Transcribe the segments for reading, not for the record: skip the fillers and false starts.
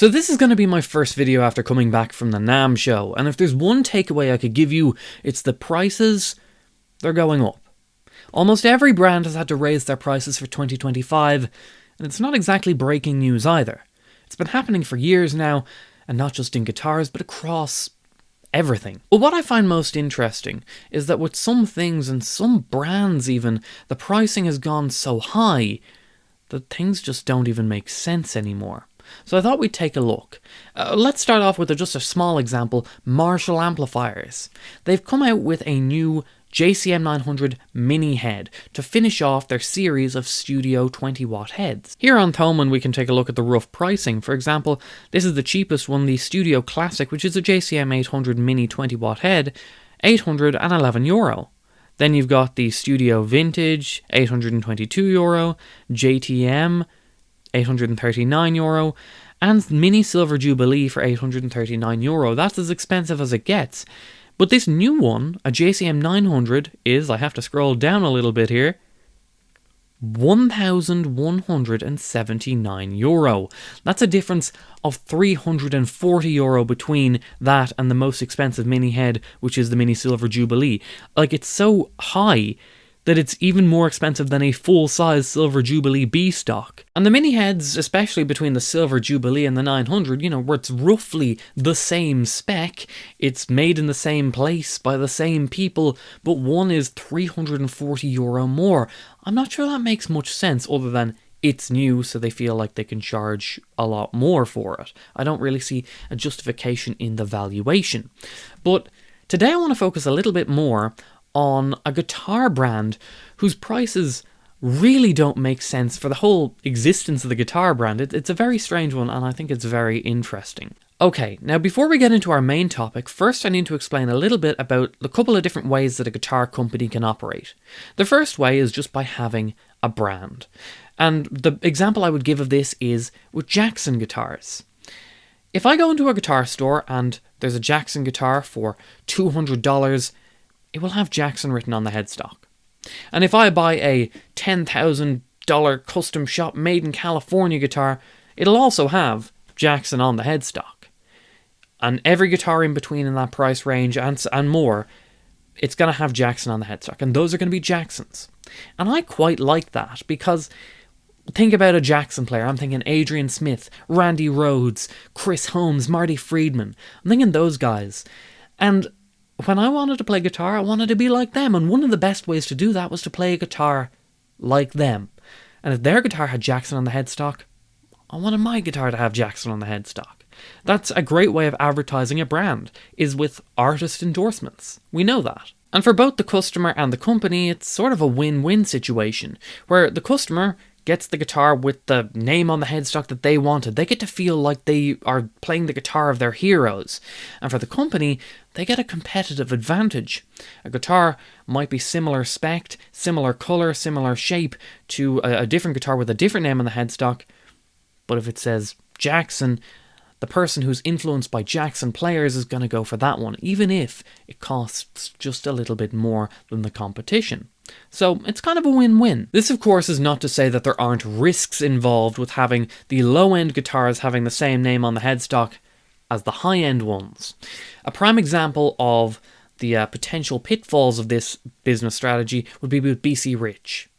So this is going to be my first video after coming back from the NAMM show, and if there's one takeaway I could give you, it's the prices, they're going up. Almost every brand has had to raise their prices for 2025, and it's not exactly breaking news either. It's been happening for years now, and not just in guitars, but across everything. But what I find most interesting is that with some things and some brands even, the pricing has gone so high that things just don't even make sense anymore. So I thought we'd take a look. Let's start off with just a small example, Marshall amplifiers. They've come out with a new JCM 900 mini head to finish off their series of studio 20 watt heads. Here on Thomann we can take a look at the rough pricing. For example, this is the cheapest one, the Studio Classic, which is a JCM 800 mini 20 watt head, €811. Then you've got the Studio Vintage, €822, JTM, €839, and Mini Silver Jubilee for €839. That's as expensive as it gets. But this new one, a JCM 900, is, I have to scroll down a little bit here, €1,179. That's a difference of €340 between that and the most expensive mini head, which is the Mini Silver Jubilee. Like, it's so high that it's even more expensive than a full-size Silver Jubilee B stock. And the mini heads, especially between the Silver Jubilee and the 900, where it's roughly the same spec, it's made in the same place by the same people, but one is €340 more. I'm not sure that makes much sense other than it's new, so they feel like they can charge a lot more for it. I don't really see a justification in the valuation. But today I want to focus a little bit more on a guitar brand whose prices really don't make sense for the whole existence of the guitar brand. It's a very strange one, and I think it's very interesting. Okay, now before we get into our main topic, first I need to explain a little bit about a couple of different ways that a guitar company can operate. The first way is just by having a brand. And the example I would give of this is with Jackson guitars. If I go into a guitar store and there's a Jackson guitar for $200, it will have Jackson written on the headstock. And if I buy a $10,000 custom shop made in California guitar, it'll also have Jackson on the headstock. And every guitar in between in that price range and more, it's going to have Jackson on the headstock. And those are going to be Jacksons. And I quite like that because think about a Jackson player. I'm thinking Adrian Smith, Randy Rhoads, Chris Holmes, Marty Friedman. I'm thinking those guys. And when I wanted to play guitar, I wanted to be like them, and one of the best ways to do that was to play a guitar like them. And if their guitar had Jackson on the headstock, I wanted my guitar to have Jackson on the headstock. That's a great way of advertising a brand, is with artist endorsements. We know that. And for both the customer and the company, it's sort of a win-win situation, where the customer gets the guitar with the name on the headstock that they wanted. They get to feel like they are playing the guitar of their heroes. And for the company, they get a competitive advantage. A guitar might be similar spec, similar colour, similar shape to a different guitar with a different name on the headstock. But if it says Jackson, the person who's influenced by Jackson players is going to go for that one, even if it costs just a little bit more than the competition. So it's kind of a win-win. This, of course, is not to say that there aren't risks involved with having the low-end guitars having the same name on the headstock as the high-end ones. A prime example of the potential pitfalls of this business strategy would be with BC Rich.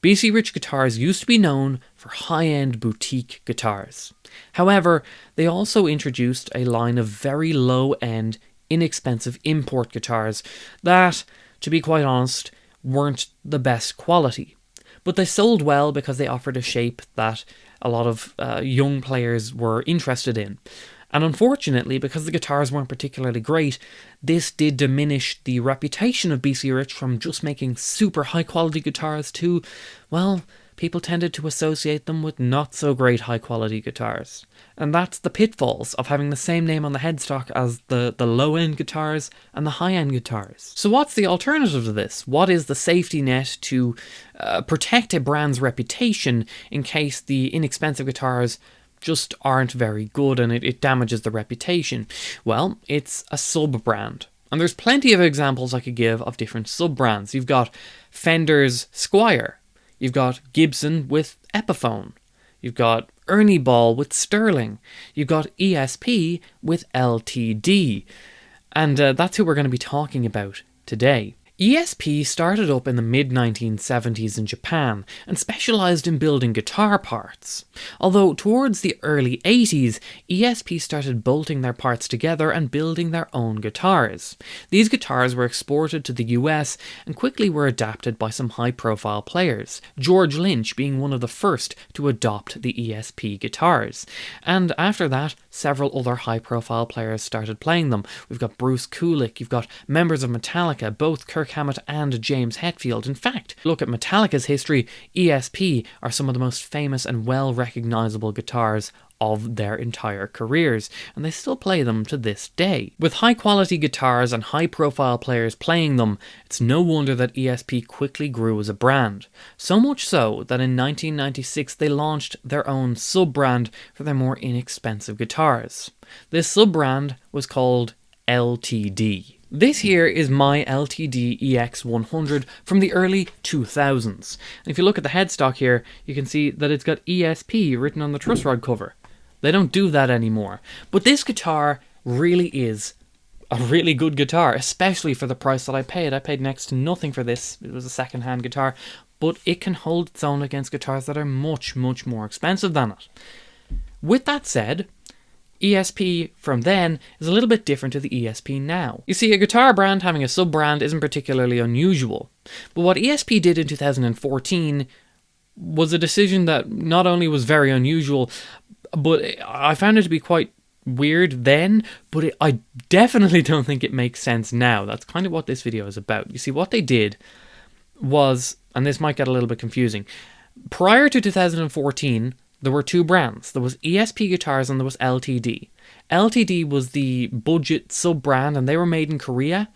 BC Rich guitars used to be known for high-end boutique guitars. However, they also introduced a line of very low-end, inexpensive import guitars that, to be quite honest, weren't the best quality. But they sold well because they offered a shape that a lot of young players were interested in. And unfortunately, because the guitars weren't particularly great, this did diminish the reputation of BC Rich from just making super high quality guitars to, well, people tended to associate them with not so great high quality guitars. And that's the pitfalls of having the same name on the headstock as the low end guitars and the high end guitars. So what's the alternative to this? What is the safety net to protect a brand's reputation in case the inexpensive guitars just aren't very good and it damages the reputation? Well, it's a sub-brand. And there's plenty of examples I could give of different sub-brands. You've got Fender's Squier. You've got Gibson with Epiphone. You've got Ernie Ball with Sterling. You've got ESP with LTD. And that's who we're going to be talking about today. ESP started up in the mid-1970s in Japan and specialised in building guitar parts. Although towards the early 80s, ESP started bolting their parts together and building their own guitars. These guitars were exported to the US and quickly were adapted by some high-profile players, George Lynch being one of the first to adopt the ESP guitars. And after that, several other high-profile players started playing them. We've got Bruce Kulick, you've got members of Metallica, both Kirk Hammett and James Hetfield. In fact, look at Metallica's history, ESP are some of the most famous and well-recognisable guitars of their entire careers, and they still play them to this day. With high-quality guitars and high-profile players playing them, it's no wonder that ESP quickly grew as a brand. So much so that in 1996 they launched their own sub-brand for their more inexpensive guitars. This sub-brand was called LTD. This here is my LTD EX100 from the early 2000s. And if you look at the headstock here, you can see that it's got ESP written on the truss rod cover. They don't do that anymore. But this guitar really is a really good guitar, especially for the price that I paid. I paid next to nothing for this. It was a second-hand guitar, but it can hold its own against guitars that are much, much more expensive than it. With that said, ESP from then is a little bit different to the ESP now. You see, a guitar brand having a sub-brand isn't particularly unusual, but what ESP did in 2014 was a decision that not only was very unusual, but I found it to be quite weird then, but I definitely don't think it makes sense now. That's kind of what this video is about. You see, what they did was, and this might get a little bit confusing, prior to 2014, there were two brands. There was ESP guitars and there was LTD. LTD was the budget sub-brand and they were made in Korea.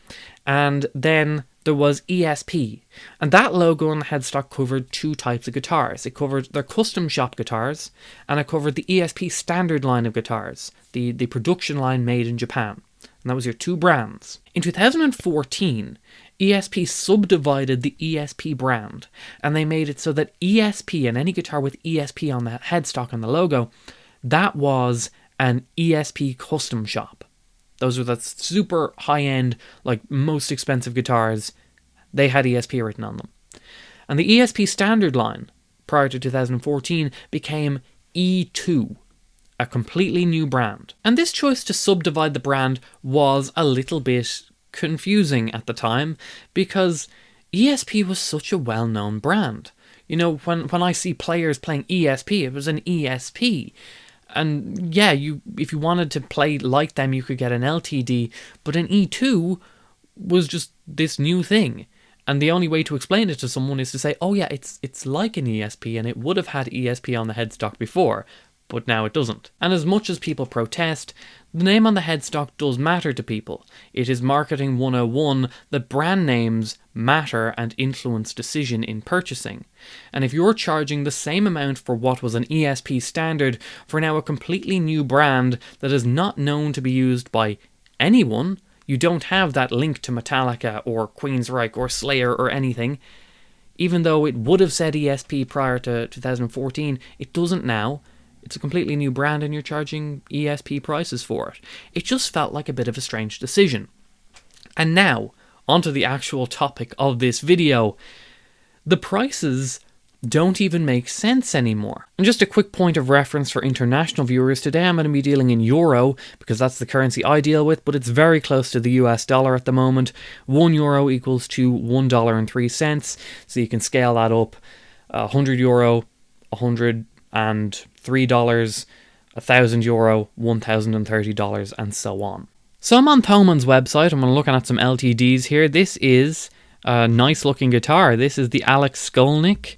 And then there was ESP. And that logo on the headstock covered two types of guitars. It covered their custom shop guitars and it covered the ESP standard line of guitars, the production line made in Japan. And that was your two brands. In 2014, ESP subdivided the ESP brand, and they made it so that ESP, and any guitar with ESP on the headstock and the logo, that was an ESP custom shop. Those were the super high-end, like most expensive guitars, they had ESP written on them. And the ESP standard line, prior to 2014, became E2. A completely new brand. And this choice to subdivide the brand was a little bit confusing at the time because ESP was such a well-known brand. You know, when I see players playing ESP, it was an ESP. And yeah, if you wanted to play like them, you could get an LTD, but an E2 was just this new thing. And the only way to explain it to someone is to say, oh yeah, it's like an ESP and it would have had ESP on the headstock before, but now it doesn't. And as much as people protest, the name on the headstock does matter to people. It is marketing 101 that brand names matter and influence decision in purchasing. And if you're charging the same amount for what was an ESP standard for now a completely new brand that is not known to be used by anyone, you don't have that link to Metallica or Queensryche or Slayer or anything, even though it would have said ESP prior to 2014, it doesn't now. It's a completely new brand and you're charging ESP prices for it. It just felt like a bit of a strange decision. And now, onto the actual topic of this video. The prices don't even make sense anymore. And just a quick point of reference for international viewers, today I'm going to be dealing in euro, because that's the currency I deal with, but it's very close to the US dollar at the moment. €1 equals to $1.03, so you can scale that up. €100, $103, €1,000, $1,030, and so on. So I'm on Thoman's website, I'm looking at some LTDs here. This is a nice looking guitar. This is the Alex Skolnick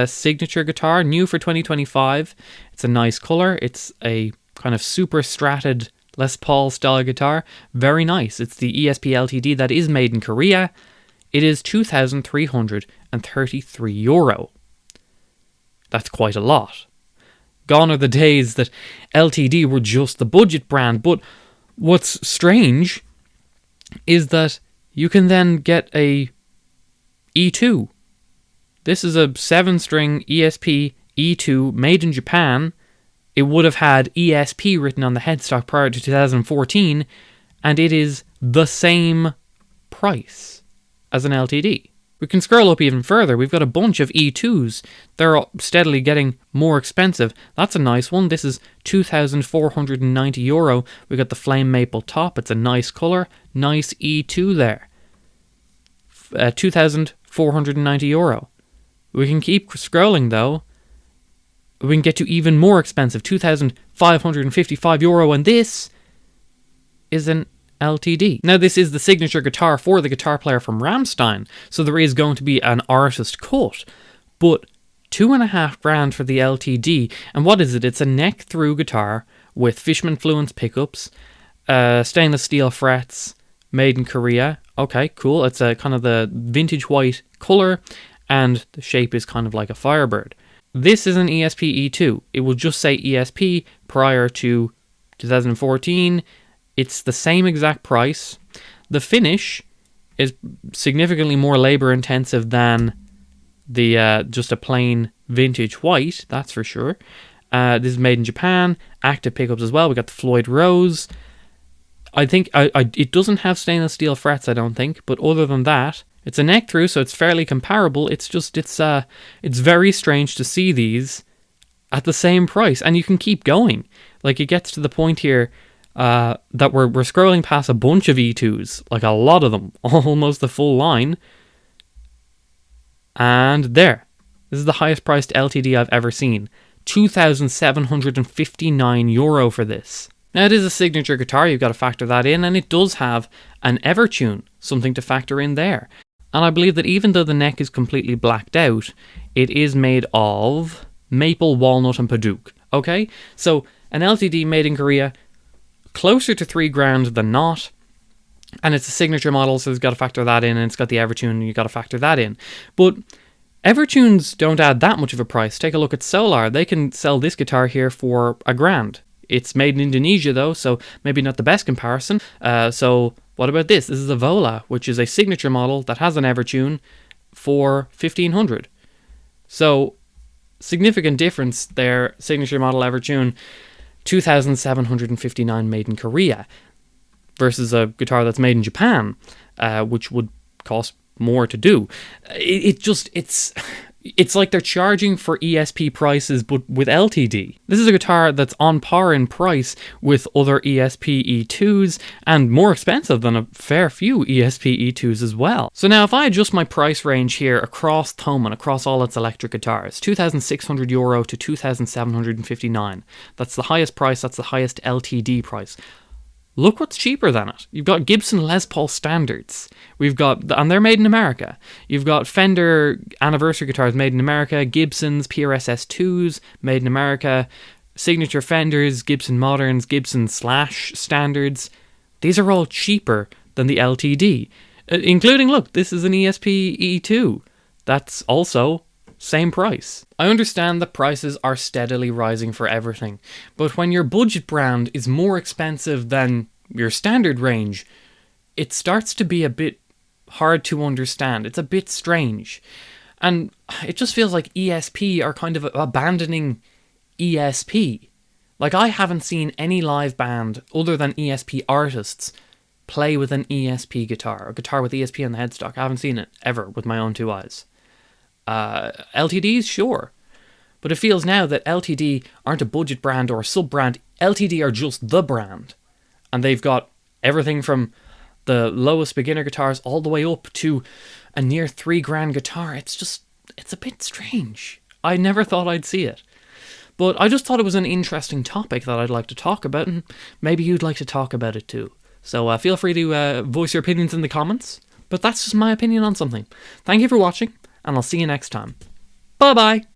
signature guitar, new for 2025. It's a nice colour. It's a kind of super stratted Les Paul style guitar. Very nice. It's the ESP LTD that is made in Korea. It is €2,333. That's quite a lot. Gone are the days that LTD were just the budget brand, but what's strange is that you can then get a E2. This is a 7-string ESP E2 made in Japan, it would have had ESP written on the headstock prior to 2014, and it is the same price as an LTD. We can scroll up even further. We've got a bunch of E2s. They're steadily getting more expensive. That's a nice one. This is €2,490. We got the flame maple top. It's a nice colour. Nice E2 there. €2,490. We can keep scrolling though. We can get to even more expensive. €2,555. And this is an LTD. Now, this is the signature guitar for the guitar player from Rammstein, so there is going to be an artist cut, but $2,500 for the LTD. And what is it? It's a neck-through guitar with Fishman Fluence pickups, stainless steel frets, made in Korea. Okay, cool. It's a kind of the vintage white colour, and the shape is kind of like a Firebird. This is an ESP E2. It will just say ESP prior to 2014. It's the same exact price. The finish is significantly more labor intensive than the just a plain vintage white, that's for sure. This is made in Japan. Active pickups as well. We got the Floyd Rose. I think it doesn't have stainless steel frets, I don't think, but other than that, it's a neck through, so it's fairly comparable. It's just it's very strange to see these at the same price, and you can keep going. Like, it gets to the point here that we're scrolling past a bunch of E2s, like a lot of them, almost the full line. And there. This is the highest priced LTD I've ever seen. €2,759 for this. Now, it is a signature guitar, you've got to factor that in, and it does have an Evertune, something to factor in there. And I believe that even though the neck is completely blacked out, it is made of maple, walnut, and padauk. Okay? So, an LTD made in Korea, closer to $3,000 than not, and it's a signature model, so you've got to factor that in, and it's got the Evertune, you've got to factor that in. But Evertunes don't add that much of a price. Take a look at Solar. They can sell this guitar here for $1,000. It's made in Indonesia though, so maybe not the best comparison. So what about this? This is a Vola, which is a signature model that has an Evertune for $1,500. So significant difference there. Signature model Evertune, $2,759 made in Korea, versus a guitar that's made in Japan, which would cost more to do. It's like they're charging for ESP prices, but with LTD. This is a guitar that's on par in price with other ESP E2s, and more expensive than a fair few ESP E2s as well. So now if I adjust my price range here across Thomann, across all its electric guitars, €2,600 to $2,759. That's the highest price, that's the highest LTD price. Look what's cheaper than it. You've got Gibson Les Paul Standards. We've got, and they're made in America. You've got Fender anniversary guitars made in America, Gibsons, PRSS2s made in America, signature Fenders, Gibson Moderns, Gibson Slash Standards. These are all cheaper than the LTD, including, look, this is an ESP E2. That's also same price. I understand that prices are steadily rising for everything, but when your budget brand is more expensive than your standard range, it starts to be a bit hard to understand. It's a bit strange. And it just feels like ESP are kind of abandoning ESP. Like, I haven't seen any live band other than ESP artists play with an ESP guitar, a guitar with ESP on the headstock. I haven't seen it ever with my own two eyes. LTDs, sure. But it feels now that LTD aren't a budget brand or a sub-brand. LTD are just the brand. And they've got everything from the lowest beginner guitars all the way up to a near $3,000 guitar. It's a bit strange. I never thought I'd see it. But I just thought it was an interesting topic that I'd like to talk about, and maybe you'd like to talk about it too. So feel free to voice your opinions in the comments. But that's just my opinion on something. Thank you for watching, and I'll see you next time. Bye-bye!